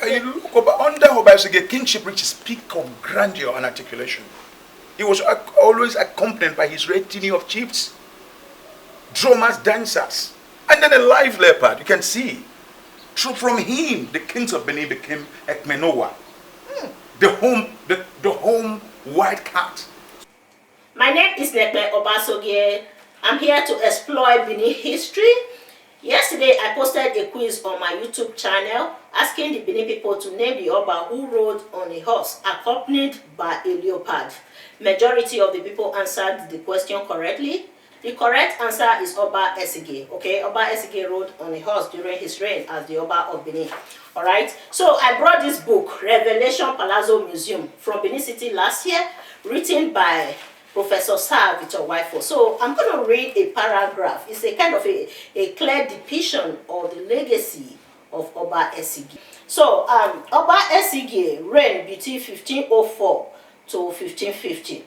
Under Oba Esigie, kingship reached its peak of grandeur and articulation. He was always accompanied by his retinue of chiefs, drummers, dancers, and then a live leopard. You can see. So from him, the kings of Benin became Ekmenowa, the home white cat. My name is Oba Esigie. I'm here to explore Benin history. Yesterday, I posted a quiz on my YouTube channel asking the Benin people to name the Oba who rode on a horse accompanied by a leopard. Majority of the people answered the question correctly. The correct answer is Oba Esigie. Okay, Oba Esigie rode on a horse during his reign as the Oba of Benin. Alright, so I brought this book, Revelation Palazzo Museum, from Benin City last year, written by Professor Sir Victor Wifo. So I'm going to read a paragraph. It's a kind of a clear depiction of the legacy of Oba Esigie. So Oba Esigie reigned between 1504 to 1550.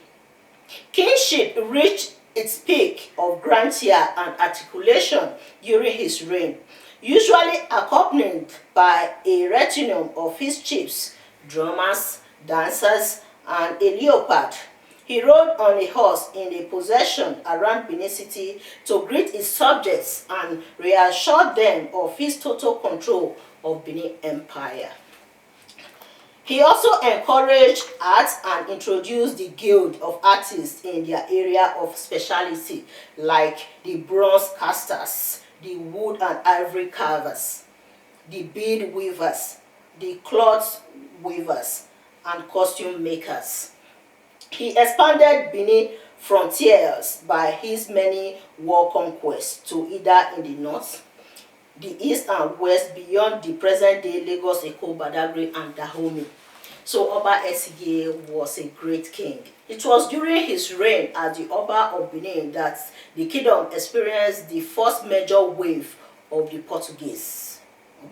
Kingship reached its peak of grandeur and articulation during his reign, usually accompanied by a retinue of his chiefs, drummers, dancers, and a leopard. He rode on a horse in a procession around Benin City to greet his subjects and reassure them of his total control of Benin Empire. He also encouraged art and introduced the guild of artists in their area of specialty, like the bronze casters, the wood and ivory carvers, the bead weavers, the cloth weavers, and costume makers. He expanded Benin frontiers by his many war conquests to either in the north, the east and west beyond the present-day Lagos, Eko, Badagry, and Dahomey. So Oba Esigie was a great king. It was during his reign as the Oba of Benin that the kingdom experienced the first major wave of the Portuguese.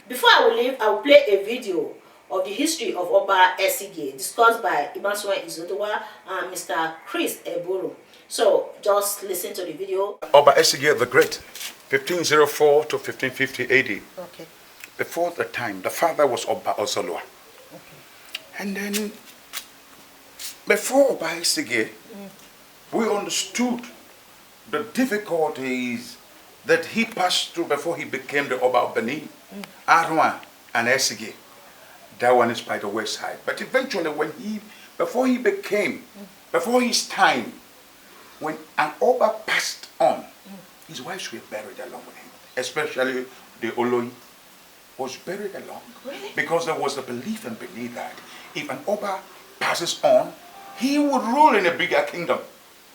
Before I will leave, I will play a video of the history of Oba Esigie discussed by Imasuen Izodowa and Mr. Chris Eburu. So just listen to the video. Oba Esigie the Great, 1504 to 1550 AD. Okay. Before the time, the father was Oba Ozolwa. Okay. And then, before Oba Esigie, we understood the difficulties that he passed through before he became the Oba of Benin, Arwan and Esigie. That one is by the wayside. But eventually, before his time, when an Oba passed on, his wives were buried along with him. Especially the Oloi was buried along. Really? Because there was a belief and belief that if an Oba passes on, he would rule in a bigger kingdom.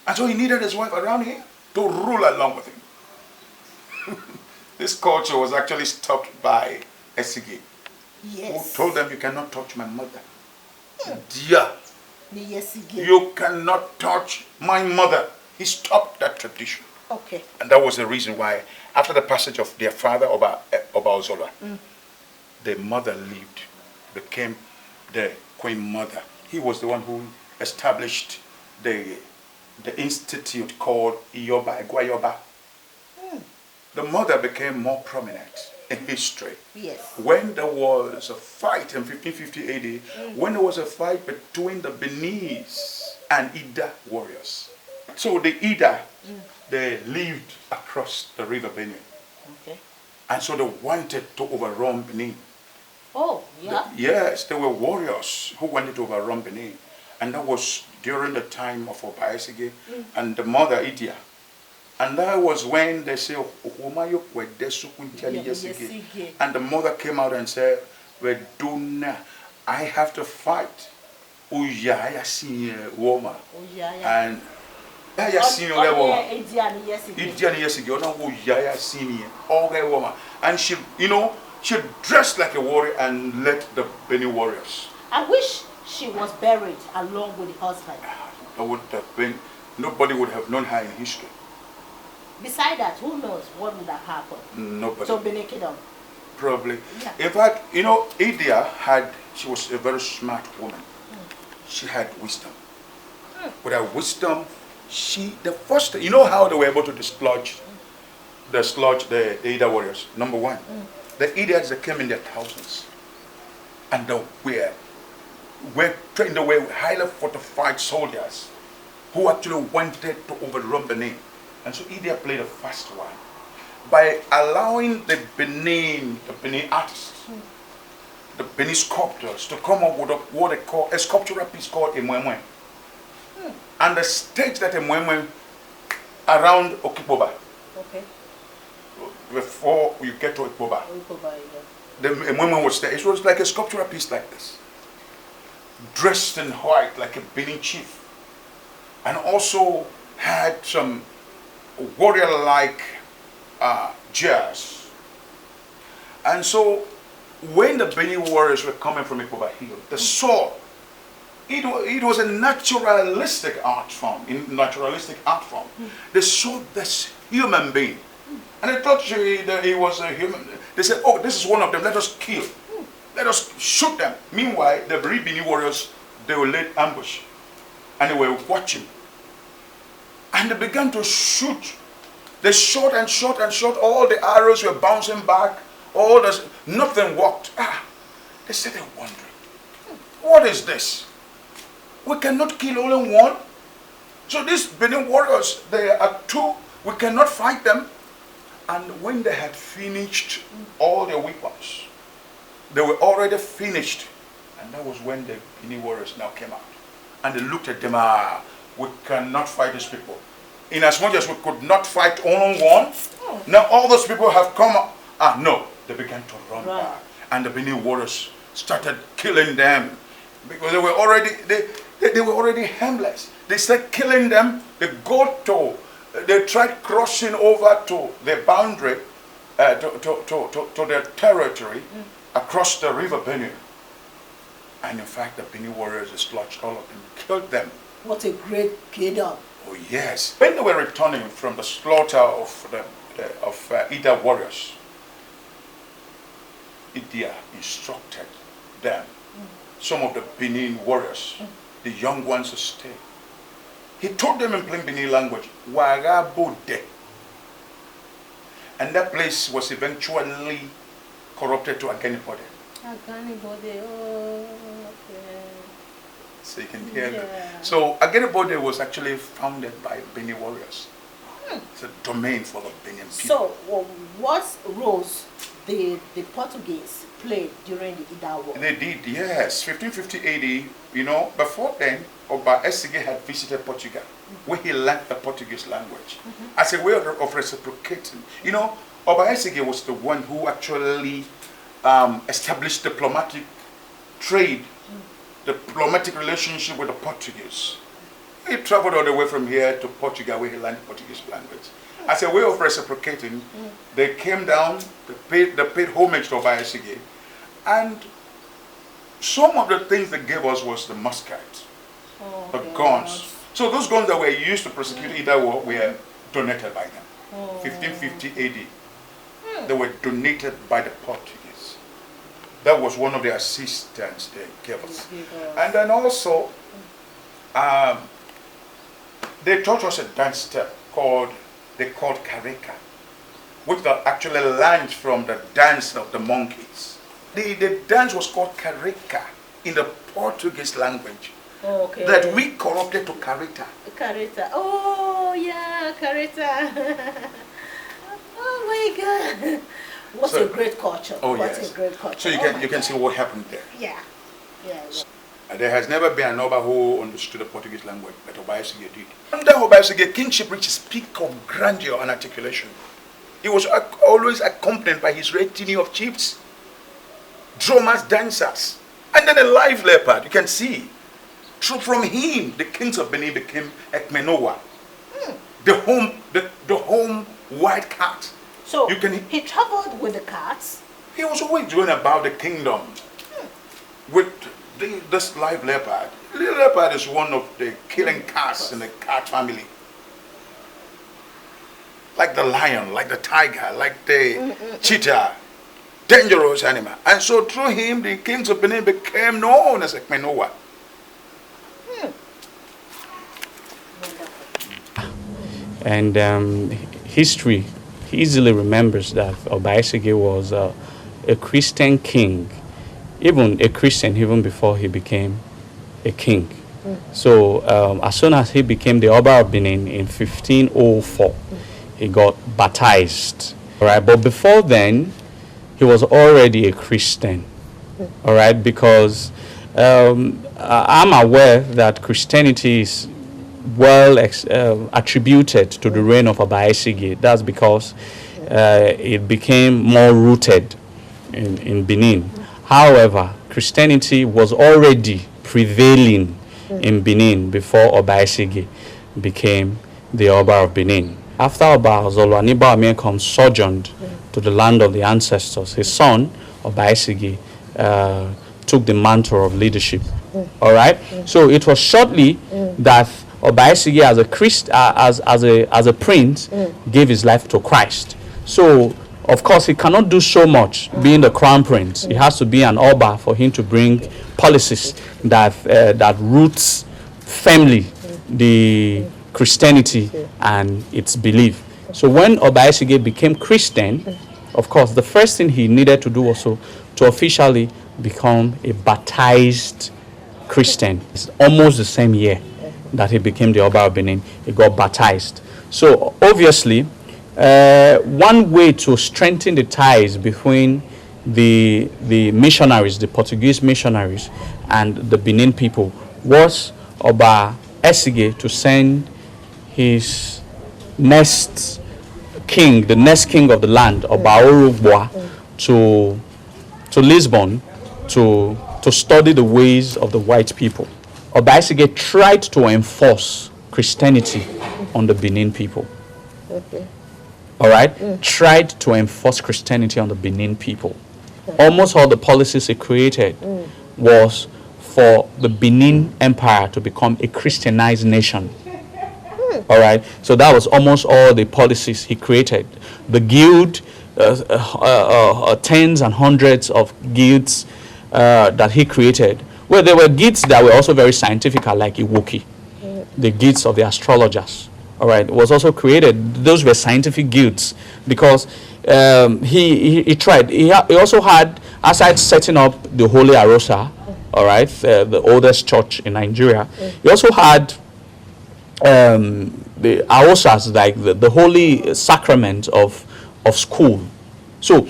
And so he needed his wife around him to rule along with him. This culture was actually stopped by Esigie. Yes. Who told them, you cannot touch my mother. Dear, Esigie. you cannot touch my mother. He stopped that tradition. Okay. And that was the reason why, after the passage of their father, Oba Ozolwa, the mother became the queen mother. He was the one who established the institute called Egwayoba. The mother became more prominent in history. Yes. When there was a fight in 1550 AD, when there was a fight between the Beninese and Ida warriors. So the Ida, they lived across the river Benin. Okay. And so they wanted to overrun Benin. Oh, yeah? Yes, there were warriors who wanted to overrun Benin. And that was during the time of Oba Esigie and the Mother Idia. And that was when they say, and the mother came out and said, Weduna, I have to fight. Uyaya senior woman. And Uyaya senior woman. Uyaya senior woman. And she, she dressed like a warrior and led the Benin warriors. I wish she was buried along with the husband. That would have been, nobody would have known her in history. Beside that, who knows what would have happened? Nobody. So Benin Kingdom. Probably. Yeah. In fact, Idia she was a very smart woman. She had wisdom. With her wisdom, you know how they were able to dislodge the Ida warriors? Number one, the Idias that came in their thousands. and they were highly fortified soldiers who actually wanted to overrun Benin. And so Idia played a fast one by allowing the Benin artists, the Benin sculptors, to come up with what they call a sculptural piece called a mwemwe. And the stage that a mwemwe around Okiboba. Okay. Before you get to Okiboba. Yeah. The mwemwe was there. It was like a sculptural piece like this. Dressed in white like a Benin chief. And also had some warrior-like jazz. And so when the Benin warriors were coming from Oba Hill, they saw it was a naturalistic art form. They saw this human being. And they thought he was a human. They said, oh, this is one of them, let us kill. Let us shoot them. Meanwhile, the Benin warriors, they were laid ambush. And they were watching. And they began to shoot. They shot and shot and shot. All the arrows were bouncing back. Nothing worked. They said they're wondering, what is this? We cannot kill only one. So these Benin warriors, they are two. We cannot fight them. And when they had finished all their weapons, they were already finished. And that was when the Benin warriors now came out. And they looked at them, we cannot fight these people. In as much as we could not fight only one, now all those people have come up. No, they began to run back. And the Benin warriors started killing them because they were already harmless. They started killing them. They tried crossing over to the boundary, to their territory across the river Benin. And in fact, the Benin warriors dislodged all of them, killed them. What a great kingdom. Oh yes. When they were returning from the slaughter of Ida warriors, Idia instructed them, some of the Benin warriors, the young ones, to stay. He told them in plain Benin language, Warabode. And that place was eventually corrupted to Aganibode. Aganibode, oh, okay. So you can hear that. So Aganibode was actually founded by Benin warriors. It's a domain for the Benin people. So, what roles the Portuguese played during the Ida War? They did, yes. 1550 AD, before then, Oba Esigie had visited Portugal, where he learned the Portuguese language as a way of reciprocating. Oba Esigie was the one who actually established diplomatic trade, diplomatic relationship with the Portuguese. He traveled all the way from here to Portugal, where he learned the Portuguese language. As a way of reciprocating, they came down, they paid homage to Oba Esigie, and some of the things they gave us was the muskets, the guns. So those guns that were used to prosecute Ida War were donated by them. 1550 AD. They were donated by the Portuguese. That was one of the assistance they gave us. And then also, they taught us a dance step they called Carreca, which actually learned from the dance of the monkeys. The dance was called Carreca in the Portuguese language. That we corrupted to Carreta. Carreta. Oh yeah, Carreta. Oh my God. What a great culture. Oh what yes. a great culture. So you can see what happened there. Yeah. There has never been an Oba who understood the Portuguese language, but Oba Esigie did. Under Oba Esigie, kingship reached its peak of grandeur and articulation. He was always accompanied by his retinue of chiefs, drummers, dancers, and then a live leopard. You can see. So from him, the kings of Benin became Ekmenowa, the home white cat. So he traveled with the cats. He was always going about the kingdom with this live leopard. The leopard is one of the killing cats in the cat family. Like the lion, like the tiger, like the cheetah. Dangerous animal. And so through him, the kings of Benin became known as Ekmenowa. And history easily remembers that Oba Esigie was a Christian king even a Christian even before he became a king. So as soon as he became the Oba of Benin in 1504, he got baptized. All right, but before then, he was already a Christian. All right, because I'm aware that Christianity is well attributed to the reign of Oba Esigie. That's because it became more rooted in Benin. However, Christianity was already prevailing in Benin before Oba Esigie became the Oba of Benin. After Oba Osolo Aniba sojourned to the land of the ancestors, his son, Oba Esigie, took the mantle of leadership. All right? So it was shortly that Oba Esigie as a prince gave his life to Christ. So of course he cannot do so much being the crown prince. He has to be an Oba for him to bring policies that roots firmly the Christianity and its belief. So when Oba Esigie became Christian, of course the first thing he needed to do also to officially become a baptized Christian. It's almost the same year that he became the Oba of Benin. He got baptized. So obviously, one way to strengthen the ties between the missionaries, the Portuguese missionaries, and the Benin people was Oba Esigie to send his next king, the next king of the land, Oba Orugboa, to Lisbon to study the ways of the white people. Oba Esigie tried to enforce Christianity on the Benin people. Okay. All right? Tried to enforce Christianity on the Benin people. Almost all the policies he created was for the Benin Empire to become a Christianized nation. All right? So that was almost all the policies he created. The guild, tens and hundreds of guilds that he created. Well, there were guilds that were also very scientific, like Iwoki, the guilds of the astrologers. All right, it was also created. Those were scientific guilds because he tried. He also had, aside setting up the Holy Arosa, all right, the oldest church in Nigeria, he also had the Arosas, like the holy sacrament of school. So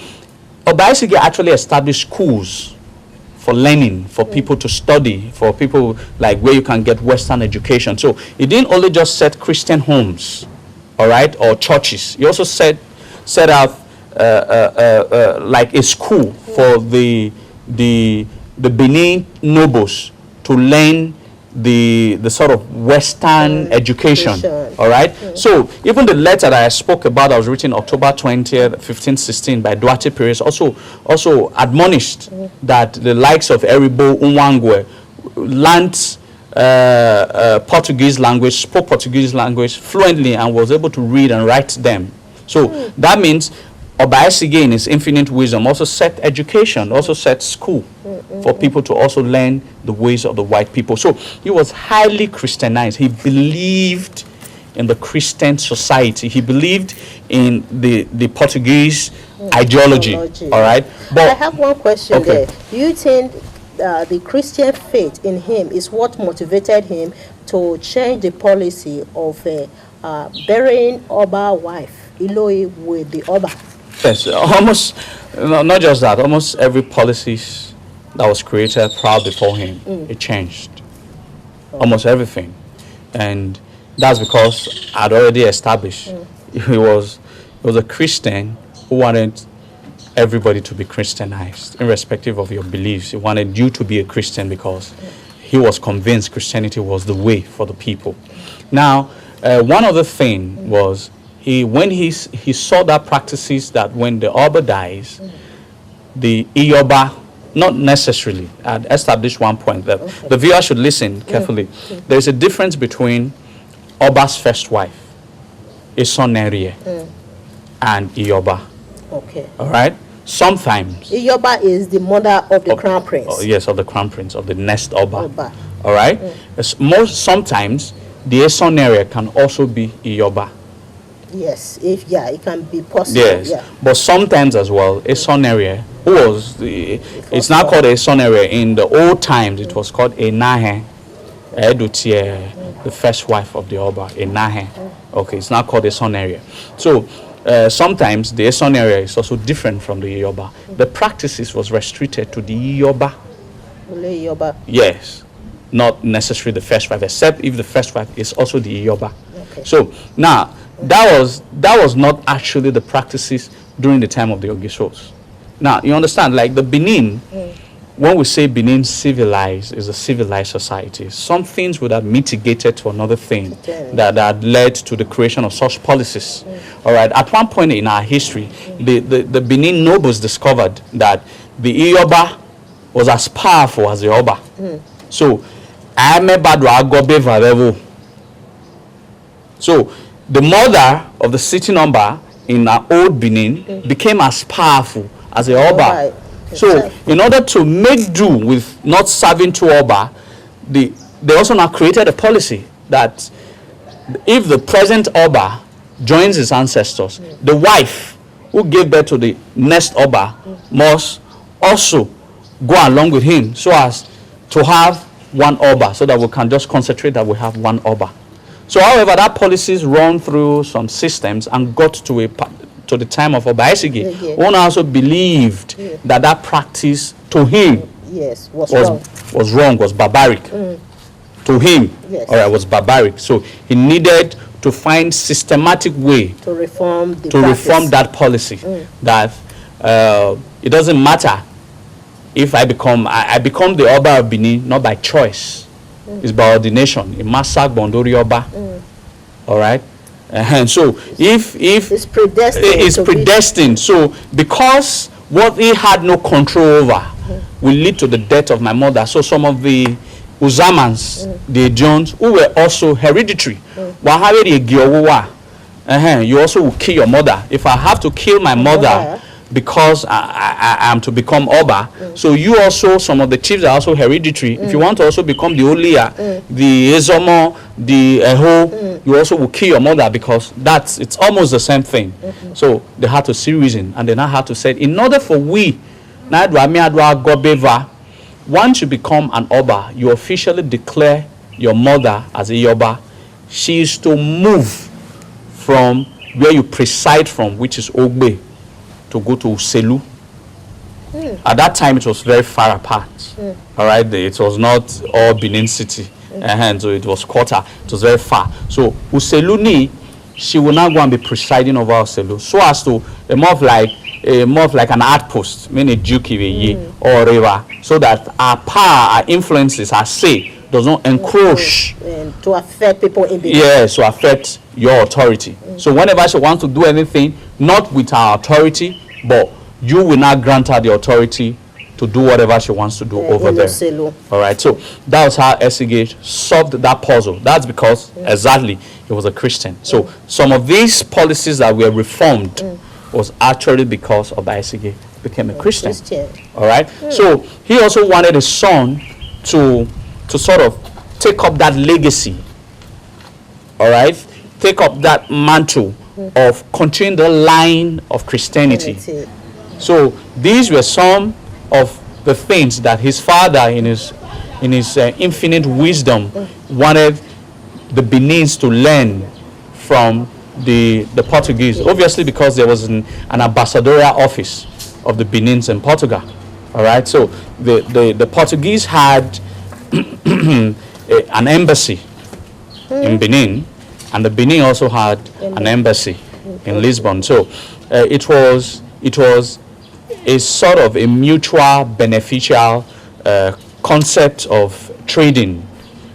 Oba Esigie actually established schools for learning, for people to study, for people like where you can get Western education. So he didn't only just set Christian homes, all right, or churches. He also set out like a school for the Benin nobles to learn the sort of Western education. All right. So even the letter that I spoke about that was written October 20th, 1516 by Duarte Perez also admonished that the likes of Eribo Unwangwe learnt Portuguese language, spoke Portuguese language fluently, and was able to read and write them. So that means Oba Esigie in his infinite wisdom also set education, also set school for people to also learn the ways of the white people. So he was highly Christianized. He believed in the Christian society. He believed in the Portuguese ideology. All right. But I have one question there. Do you think the Christian faith in him is what motivated him to change the policy of burying Oba wife, Iloi, with the Oba? Yes, almost, not just that, almost every policy that was created prior before him, it changed. Almost everything. And that's because I'd already established he was a Christian who wanted everybody to be Christianized, irrespective of your beliefs. He wanted you to be a Christian because he was convinced Christianity was the way for the people. Now, one other thing was, when he saw that practices that when the Oba dies, the Ioba, not necessarily, I'd established one point that the viewer should listen carefully. There's a difference between Oba's first wife, Isonerie, and Ioba. Okay. All right? Sometimes. Ioba is the mother of the crown prince. Oh, yes, of the crown prince, of the next Oba. Oba. All right? Sometimes the Isonerie can also be Ioba. Yes, if it can be possible. Yes, Yeah. but sometimes as well, a son area it's now called a son area. In the old times, it was called a nahe. The first wife of the Oba, a nahe. Okay, it's now called a son area. So sometimes the son area is also different from the Yoba. The practices was restricted to the Yoba. Only Yoba. Yes, not necessarily the first wife, except if the first wife is also the Yoba. Okay. So now that was not actually the practices during the time of the Ogisos. Now you understand, like the Benin, when we say Benin civilized, is a civilized society, some things would have mitigated to another thing that led to the creation of such policies. All right. At one point in our history, the Benin nobles discovered that the Yoba was as powerful as the Oba. So so the mother of the city number in our old Benin became as powerful as the Oba. So in order to make do with not serving to Oba, they also now created a policy that if the present Oba joins his ancestors, the wife who gave birth to the next Oba must also go along with him, so as to have one Oba, so that we can just concentrate that we have one Oba. So however, that policies run through some systems and got to the time of Oba Esigie. One also believed that practice to him was wrong, was barbaric. To him, was barbaric. So he needed to find systematic way to reform that policy. That it doesn't matter if I become the Oba of Benin, not by choice. It's by ordination. Imasak Bondori Oba. All right. And so if it's predestined, so because what he had no control over will lead to the death of my mother. So some of the Uzamans, the Jones, who were also hereditary, you also will kill your mother. If I have to kill my mother because I am to become Oba, so you also, some of the chiefs are also hereditary. If you want to also become the Olia, the Ezomo, the Eho, you also will kill your mother, because it's almost the same thing. So they had to see reason, and they now had to say, in order for once you become an Oba, you officially declare your mother as a Yoba. She is to move from where you preside from, which is Ogbe, to go to Selu. At that time, it was very far apart. All right, it was not all Benin City, and so it was quarter. It was very far. So Uselu she will now go and be presiding over Uselu, so as to more of like an outpost, meaning Juki or river, so that our power, our influences, our say does not encroach to affect people in the to affect your authority. So whenever she wants to do anything, not with our authority, but you will not grant her the authority to do whatever she wants to do over there. All right. So that was how Esigie solved that puzzle. That's because exactly he was a Christian. So some of these policies that were reformed was actually because Oba Esigie became a Christian. All right. So he also wanted his son to sort of take up that legacy. All right. Take up that mantle of continuing the line of Christianity. So these were some of the things that his father, in his infinite wisdom, wanted the Benins to learn from the Portuguese. Obviously, because there was an ambassadorial office of the Benins in Portugal. All right. So the Portuguese had an embassy in Benin, and the Benin also had an embassy in Lisbon. So it was a sort of a mutual beneficial concept of trading,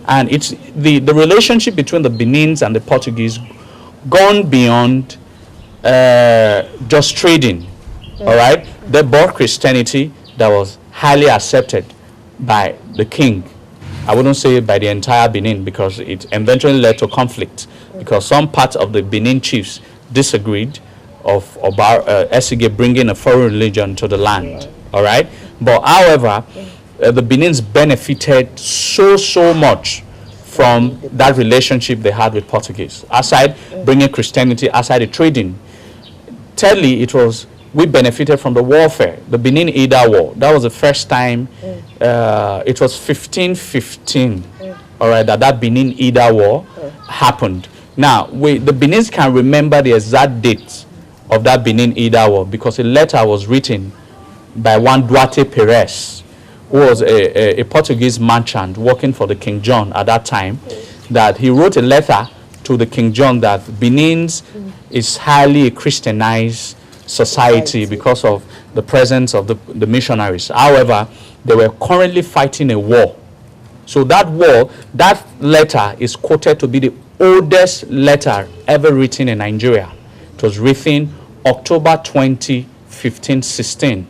and it's the relationship between the Benins and the Portuguese gone beyond just trading. All right, they brought Christianity that was highly accepted by the king. I wouldn't say by the entire Benin, because it eventually led to conflict, because some parts of the Benin chiefs disagreed of Oba Esigie bringing a foreign religion to the land. All right, but however, the Benins benefited so much from that relationship they had with Portuguese. Aside bringing Christianity, aside the trading. Thirdly, we benefited from the warfare, the Benin Ida War. That was the first time, it was 1515, all right, that Benin Ida War happened. Now, the Benins can remember the exact date of that Benin Ida War because a letter was written by one Duarte Perez, who was a Portuguese merchant working for the King John at that time, that he wrote a letter to the King John that Benin's is highly Christianized society because of the presence of the missionaries. However, they were currently fighting a war. So that war, that letter is quoted to be the oldest letter ever written in Nigeria. It was written October 20, 1516.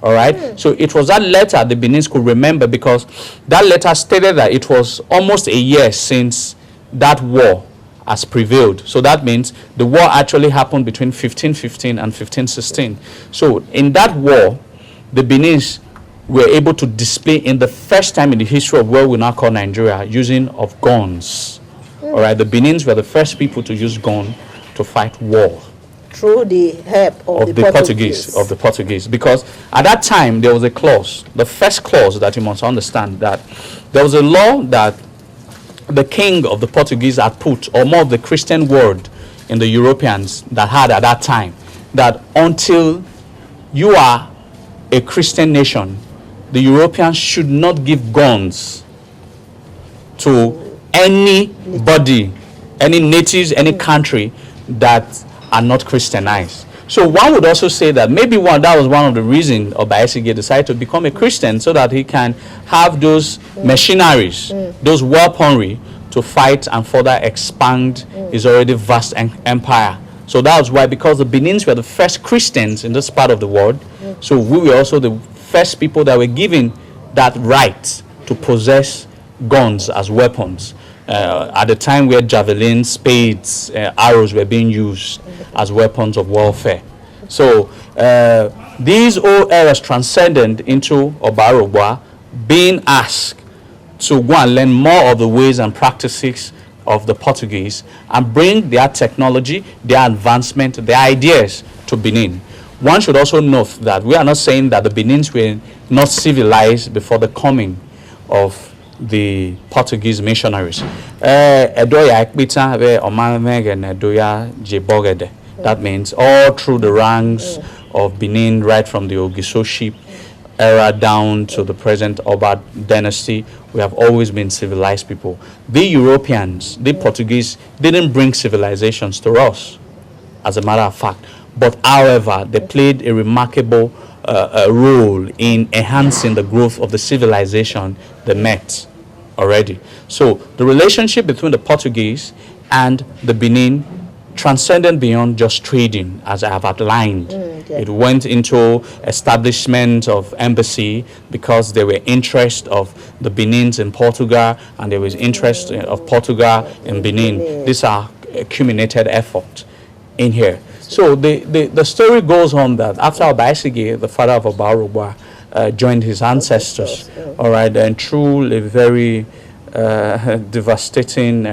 All right. So it was that letter the Benins could remember because that letter stated that it was almost a year since that war has prevailed. So that means the war actually happened between 1515 and 1516. So in that war, the Benins were able to display in the first time in the history of what we now call Nigeria, using of guns. All right. The Benins were the first people to use gun to fight war. Through the help of the Portuguese. Because at that time there was a clause, the first clause that you must understand, that there was a law that the king of the Portuguese had put, or more of the Christian world in the Europeans that had at that time, that until you are a Christian nation, the Europeans should not give guns to anybody, any natives, any country that are not Christianized. So one would also say that maybe that was one of the reasons Oba Esigie decided to become a Christian, so that he can have those machineries, those weaponry to fight and further expand his already vast empire. So that was why, because the Benins were the first Christians in this part of the world, so we were also the first people that were given that right to possess guns as weapons. At the time where javelins, spades, arrows were being used as weapons of warfare. So these old eras transcended into Oba being asked to go and learn more of the ways and practices of the Portuguese and bring their technology, their advancement, their ideas to Benin. One should also note that we are not saying that the Benins were not civilized before the coming of the Portuguese missionaries. That means all through the ranks of Benin, right from the Ogisoship era down to the present Oba dynasty, we have always been civilized people. The Europeans, the Portuguese, didn't bring civilizations to us, as a matter of fact. But however, they played a remarkable role in enhancing the growth of the civilization they met already. So the relationship between the Portuguese and the Benin transcended beyond just trading, as I have outlined. It went into establishment of embassy because there were interest of the Benins in Portugal, and there was interest of Portugal in Benin. These are accumulated effort in here. So the story goes on that after Oba Esigie, the father of Oba, joined his ancestors, all right, and through a very devastating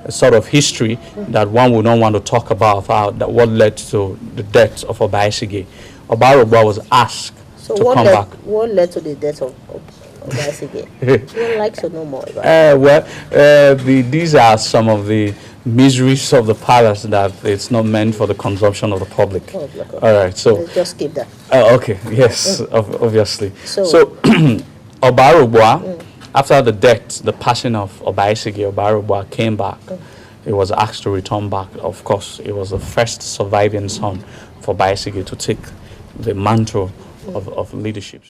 sort of history that one would not want to talk about, what led to the death of Oba Esigie. Oba was asked to come back. What led to the death of Oba Esigie? I would like to know more about it. These are some of the miseries of the palace that it's not meant for the consumption of the public. All right, so let's just skip that. Okay, yes, obviously. So Oba, after the death, the passing of Oba Esigie, Oba came back. He was asked to return back. Of course, he was the first surviving son for Oba Esigie to take the mantle of leadership.